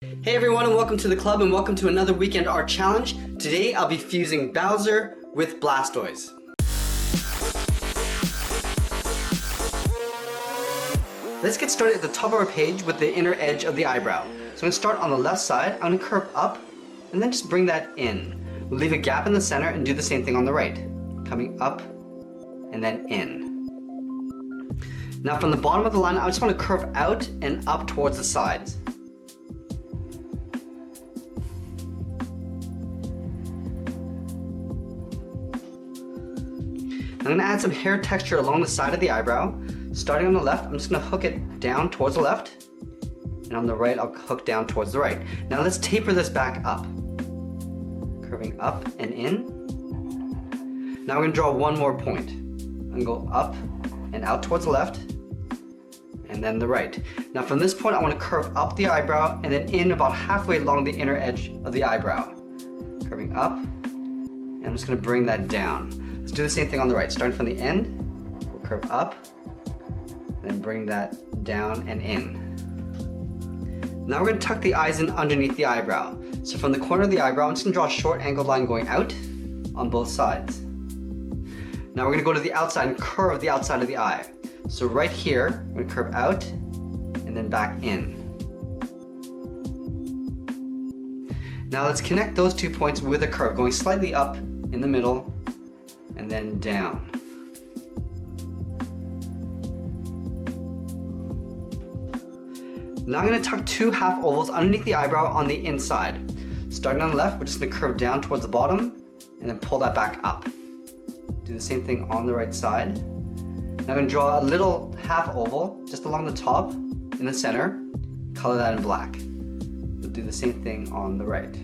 Hey everyone, and welcome to the club, and welcome to another weekend art challenge. Today I'll be fusing Bowser with Blastoise. Let's get started at the top of our page with the inner edge of the eyebrow. So I'm going to start on the left side, I'm going to curve up, and then just bring that in. We'll leave a gap in the center and do the same thing on the right. Coming up, and then in. Now from the bottom of the line, I just want to curve out and up towards the sides. I'm going to add some hair texture along the side of the eyebrow. Starting on the left, I'm just going to hook it down towards the left, and on the right, I'll hook down towards the right. Now let's taper this back up. Curving up and in. Now we're going to draw one more point. I'm going to go up and out towards the left, and then the right. Now from this point, I want to curve up the eyebrow and then in about halfway along the inner edge of the eyebrow. Curving up, and I'm just going to bring that down. Let's do the same thing on the right. Starting from the end, we'll curve up, then bring that down and in. Now we're going to tuck the eyes in underneath the eyebrow. So from the corner of the eyebrow, I'm just going to draw a short angled line going out on both sides. Now we're going to go to the outside and curve the outside of the eye. So right here, we're going to curve out and then back in. Now let's connect those 2 points with a curve, going slightly up in the middle and then down. Now I'm going to tuck two half ovals underneath the eyebrow on the inside. Starting on the left, we're just going to curve down towards the bottom and then pull that back up. Do the same thing on the right side. Now I'm going to draw a little half oval just along the top in the center, color that in black. We'll do the same thing on the right.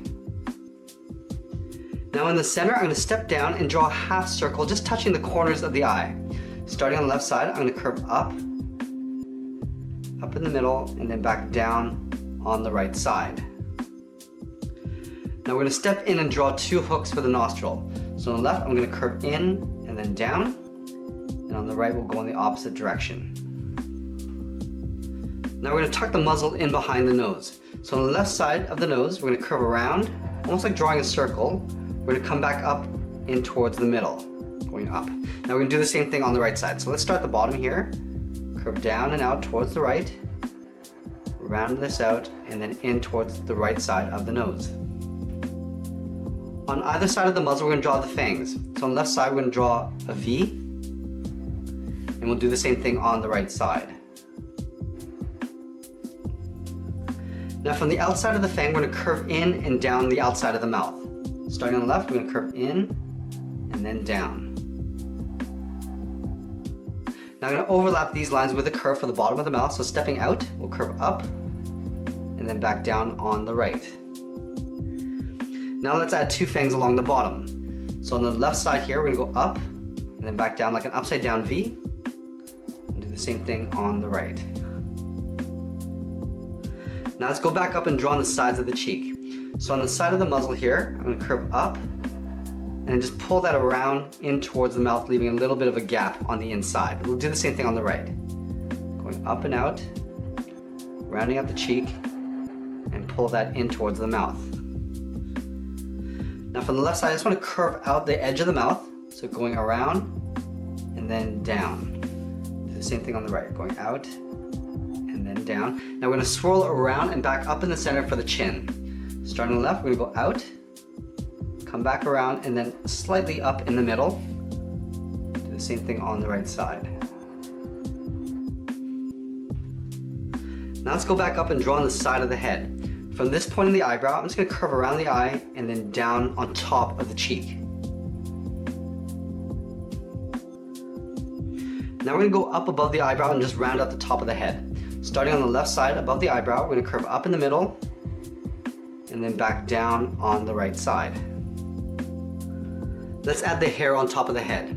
Now in the center, I'm going to step down and draw a half circle just touching the corners of the eye. Starting on the left side, I'm going to curve up in the middle, and then back down on the right side. Now we're going to step in and draw two hooks for the nostril. So on the left, I'm going to curve in and then down, and on the right, we'll go in the opposite direction. Now we're going to tuck the muzzle in behind the nose. So on the left side of the nose, we're going to curve around, almost like drawing a circle. We're going to come back up in towards the middle, going up. Now we're going to do the same thing on the right side. So let's start at the bottom here, curve down and out towards the right, round this out, and then in towards the right side of the nose. On either side of the muzzle, we're going to draw the fangs. So on the left side, we're going to draw a V, and we'll do the same thing on the right side. Now from the outside of the fang, we're going to curve in and down the outside of the mouth. Starting on the left, we're going to curve in and then down. Now I'm going to overlap these lines with a curve for the bottom of the mouth. So stepping out, we'll curve up and then back down on the right. Now let's add two fangs along the bottom. So on the left side here, we're going to go up and then back down like an upside down V. And do the same thing on the right. Now let's go back up and draw on the sides of the cheek. So on the side of the muzzle here, I'm going to curve up and just pull that around in towards the mouth, leaving a little bit of a gap on the inside. We'll do the same thing on the right. Going up and out, rounding out the cheek, and pull that in towards the mouth. Now from the left side, I just want to curve out the edge of the mouth, so going around and then down. Do the same thing on the right, going out and then down. Now we're going to swirl around and back up in the center for the chin. Starting on the left, we're going to go out, come back around, and then slightly up in the middle. Do the same thing on the right side. Now let's go back up and draw on the side of the head. From this point in the eyebrow, I'm just going to curve around the eye and then down on top of the cheek. Now we're going to go up above the eyebrow and just round out the top of the head. Starting on the left side above the eyebrow, we're going to curve up in the middle and then back down on the right side. Let's add the hair on top of the head.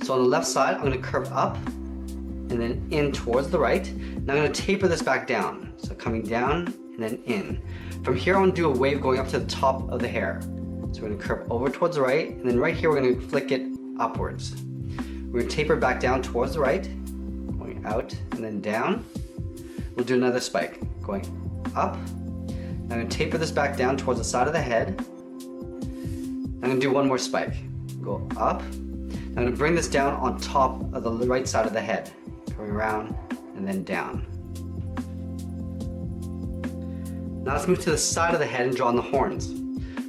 So on the left side, I'm going to curve up and then in towards the right. Now I'm going to taper this back down. So coming down and then in. From here, I want to do a wave going up to the top of the hair. So we're going to curve over towards the right, and then right here, we're going to flick it upwards. We're going to taper back down towards the right, going out and then down. We'll do another spike, going up. Now I'm going to taper this back down towards the side of the head. I'm going to do one more spike. Go up. I'm going to bring this down on top of the right side of the head. Coming around and then down. Now let's move to the side of the head and draw on the horns.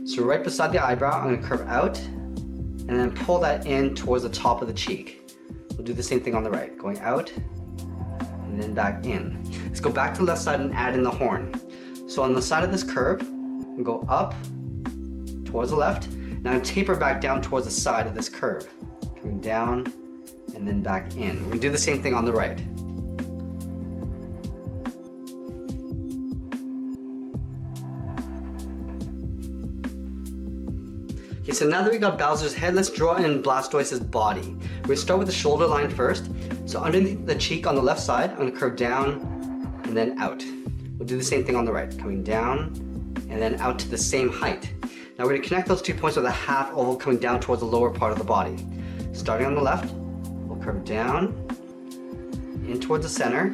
So right beside the eyebrow, I'm going to curve out and then pull that in towards the top of the cheek. We'll do the same thing on the right, going out and then back in. Let's go back to the left side and add in the horn. So on the side of this curve, we'll go up towards the left. Now I'm taper back down towards the side of this curve. Coming down and then back in. We're going to do the same thing on the right. Okay, so now that we got Bowser's head, let's draw in Blastoise's body. We're going to start with the shoulder line first. So underneath the cheek on the left side, I'm going to curve down and then out. We'll do the same thing on the right, coming down and then out to the same height. Now we're going to connect those 2 points with a half oval coming down towards the lower part of the body. Starting on the left, we'll curve down, in towards the center.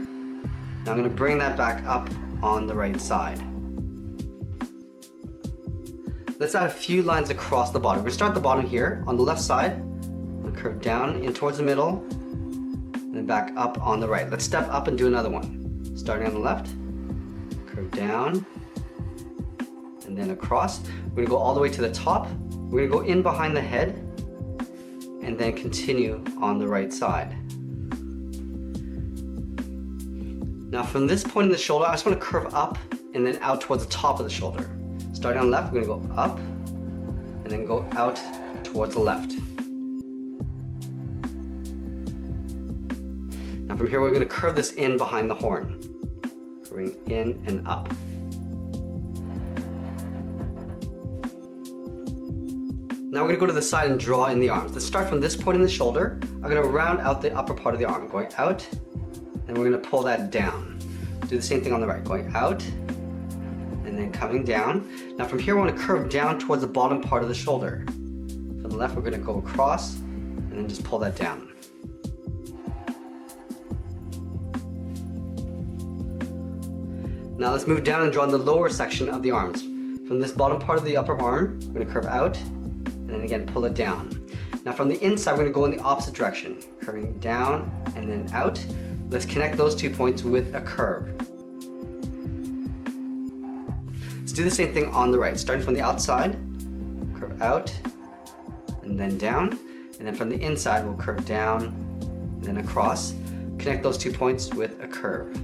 Now I'm going to bring that back up on the right side. Let's add a few lines across the bottom. We're going to start at the bottom here. On the left side, we'll curve down, in towards the middle, and then back up on the right. Let's step up and do another one. Starting on the left, curve down, and then across. We're going to go all the way to the top. We're going to go in behind the head, and then continue on the right side. Now from this point in the shoulder, I just want to curve up and then out towards the top of the shoulder. Starting on the left, we're going to go up and then go out towards the left. Now from here, we're going to curve this in behind the horn. Curving in and up. Now we're going to go to the side and draw in the arms. Let's start from this point in the shoulder. I'm going to round out the upper part of the arm, going out, and we're going to pull that down. Do the same thing on the right, going out, and then coming down. Now from here, we want to curve down towards the bottom part of the shoulder. From the left, we're going to go across, and then just pull that down. Now let's move down and draw in the lower section of the arms. From this bottom part of the upper arm, we're going to curve out, and then again pull it down. Now from the inside, we're going to go in the opposite direction, curving down and then out. Let's connect those 2 points with a curve. Let's do the same thing on the right, starting from the outside, curve out, and then down. And then from the inside, we'll curve down, and then across. Connect those 2 points with a curve.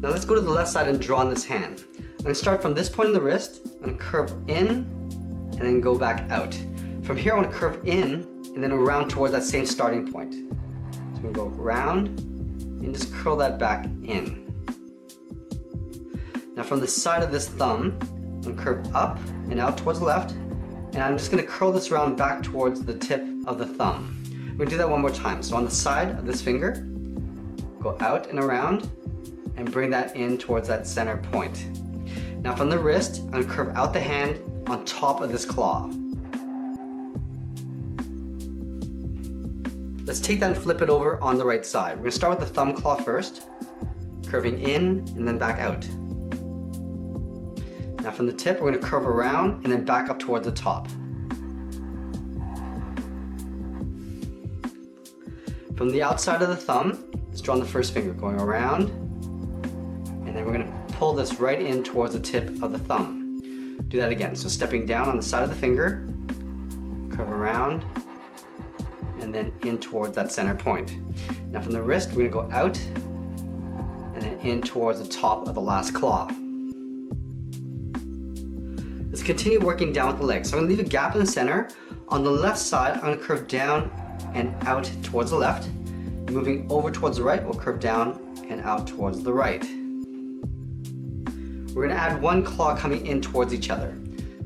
Now let's go to the left side and draw on this hand. I'm going to start from this point in the wrist, I'm going to curve in, and then go back out. From here, I want to curve in, and then around towards that same starting point. So I'm going to go around, and just curl that back in. Now from the side of this thumb, I'm going to curve up and out towards the left, and I'm just going to curl this around back towards the tip of the thumb. We're going to do that one more time. So on the side of this finger, go out and around, and bring that in towards that center point. Now from the wrist, I'm going to curve out the hand on top of this claw. Let's take that and flip it over on the right side. We're going to start with the thumb claw first, curving in and then back out. Now from the tip, we're going to curve around and then back up towards the top. From the outside of the thumb, let's draw on the first finger, going around, and then we're going to pull this right in towards the tip of the thumb. Do that again. So stepping down on the side of the finger, curve around, and then in towards that center point. Now from the wrist, we're going to go out, and then in towards the top of the last claw. Let's continue working down with the legs. So I'm going to leave a gap in the center. On the left side, I'm going to curve down and out towards the left. Moving over towards the right, we'll curve down and out towards the right. We're going to add one claw coming in towards each other.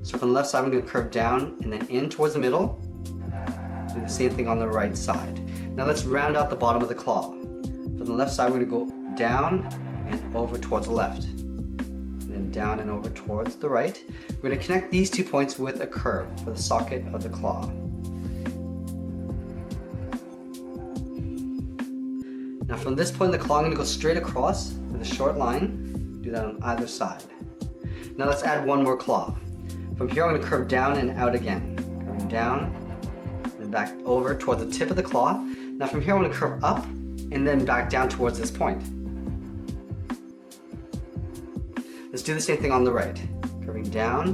So from the left side, I'm going to curve down and then in towards the middle. Do the same thing on the right side. Now let's round out the bottom of the claw. From the left side, we're going to go down and over towards the left. And then down and over towards the right. We're going to connect these 2 points with a curve for the socket of the claw. Now from this point in the claw, I'm going to go straight across with a short line. Do that on either side. Now let's add one more claw. From here I'm going to curve down and out again. Curving down and back over towards the tip of the claw. Now from here I'm going to curve up and then back down towards this point. Let's do the same thing on the right. Curving down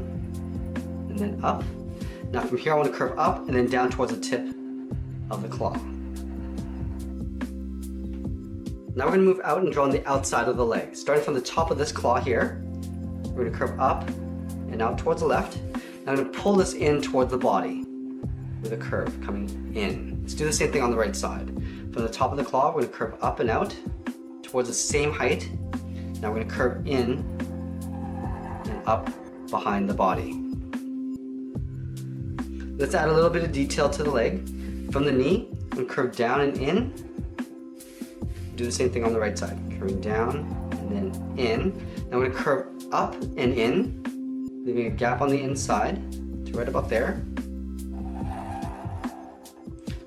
and then up. Now from here I want to curve up and then down towards the tip of the claw. Now we're going to move out and draw on the outside of the leg. Starting from the top of this claw here, we're going to curve up and out towards the left. Now I'm going to pull this in towards the body with a curve coming in. Let's do the same thing on the right side. From the top of the claw, we're going to curve up and out towards the same height. Now we're going to curve in and up behind the body. Let's add a little bit of detail to the leg. From the knee, I'm going to curve down and in. Do the same thing on the right side. Curving down and then in. Now I'm going to curve up and in, leaving a gap on the inside to right about there.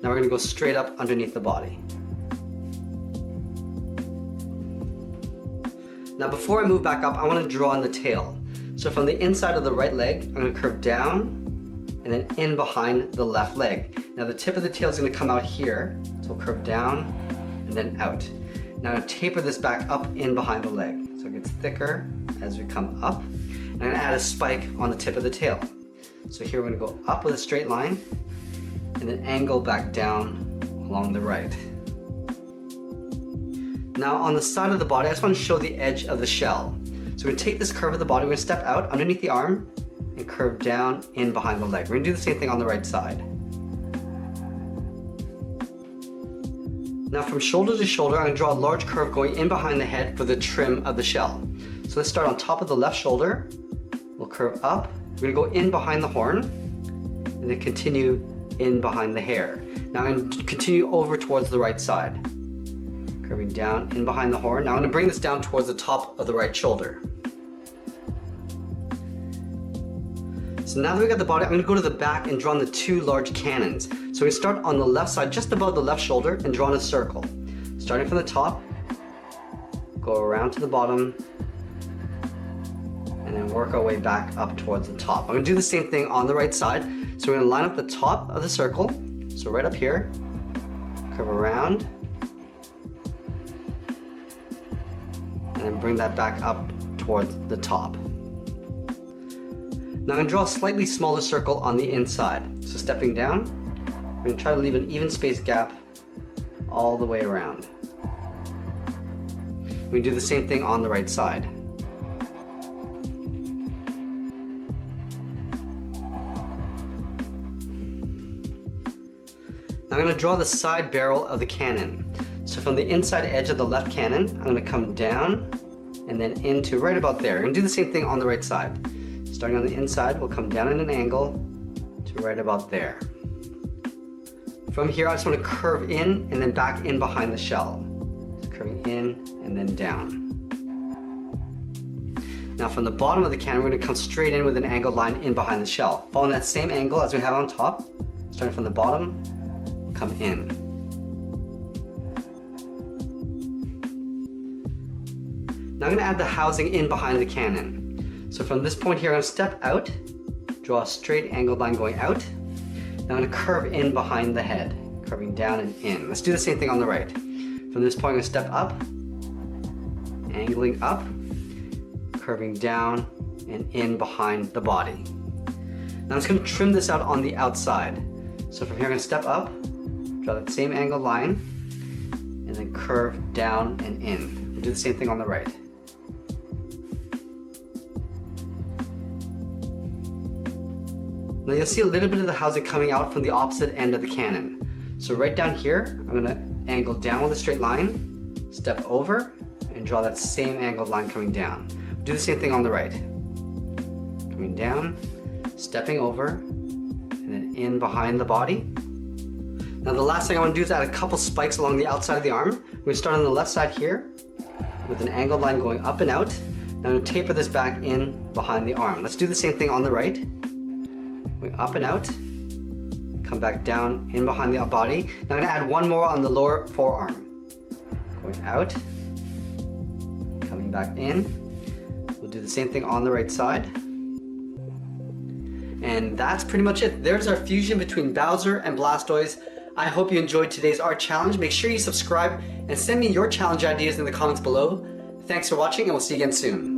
Now we're going to go straight up underneath the body. Now before I move back up, I want to draw on the tail. So from the inside of the right leg, I'm going to curve down and then in behind the left leg. Now the tip of the tail is going to come out here, so we'll curve down and then out. Now I'm going to taper this back up in behind the leg, so it gets thicker as we come up. And I'm going to add a spike on the tip of the tail. So here we're going to go up with a straight line and then angle back down along the right. Now on the side of the body, I just want to show the edge of the shell. So we're going to take this curve of the body, we're going to step out underneath the arm and curve down in behind the leg. We're going to do the same thing on the right side. Now from shoulder to shoulder, I'm going to draw a large curve going in behind the head for the trim of the shell. So let's start on top of the left shoulder. We'll curve up. We're going to go in behind the horn and then continue in behind the hair. Now I'm going to continue over towards the right side. Curving down in behind the horn. Now I'm going to bring this down towards the top of the right shoulder. So now that we got the body, I'm going to go to the back and draw on the two large cannons. So we start on the left side, just above the left shoulder, and draw in a circle. Starting from the top, go around to the bottom, and then work our way back up towards the top. I'm going to do the same thing on the right side. So we're going to line up the top of the circle, so right up here, curve around, and then bring that back up towards the top. Now I'm going to draw a slightly smaller circle on the inside. So stepping down, we're going to try to leave an even space gap all the way around. We do the same thing on the right side. Now I'm going to draw the side barrel of the cannon. So from the inside edge of the left cannon, I'm going to come down and then into right about there. I'm going to do the same thing on the right side. Starting on the inside, we'll come down at an angle to right about there. From here, I just want to curve in and then back in behind the shell. So curving in and then down. Now from the bottom of the cannon, we're going to come straight in with an angled line in behind the shell. Following that same angle as we have on top, starting from the bottom, come in. Now I'm going to add the housing in behind the cannon. So from this point here, I'm going to step out, draw a straight angled line going out. Now I'm going to curve in behind the head, curving down and in. Let's do the same thing on the right. From this point, I'm going to step up, angling up, curving down and in behind the body. Now I'm just going to trim this out on the outside. So from here, I'm going to step up, draw that same angled line, and then curve down and in. We'll do the same thing on the right. Now you'll see a little bit of the housing coming out from the opposite end of the cannon. So right down here, I'm going to angle down with a straight line, step over, and draw that same angled line coming down. Do the same thing on the right. Coming down, stepping over, and then in behind the body. Now the last thing I want to do is add a couple spikes along the outside of the arm. We're going to start on the left side here with an angled line going up and out. Now I'm going to taper this back in behind the arm. Let's do the same thing on the right. Going up and out, come back down in behind the body. Now I'm going to add one more on the lower forearm. Going out, back in. We'll do the same thing on the right side. And that's pretty much it. There's our fusion between Bowser and Blastoise. I hope you enjoyed today's art challenge. Make sure you subscribe and send me your challenge ideas in the comments below. Thanks for watching, and we'll see you again soon.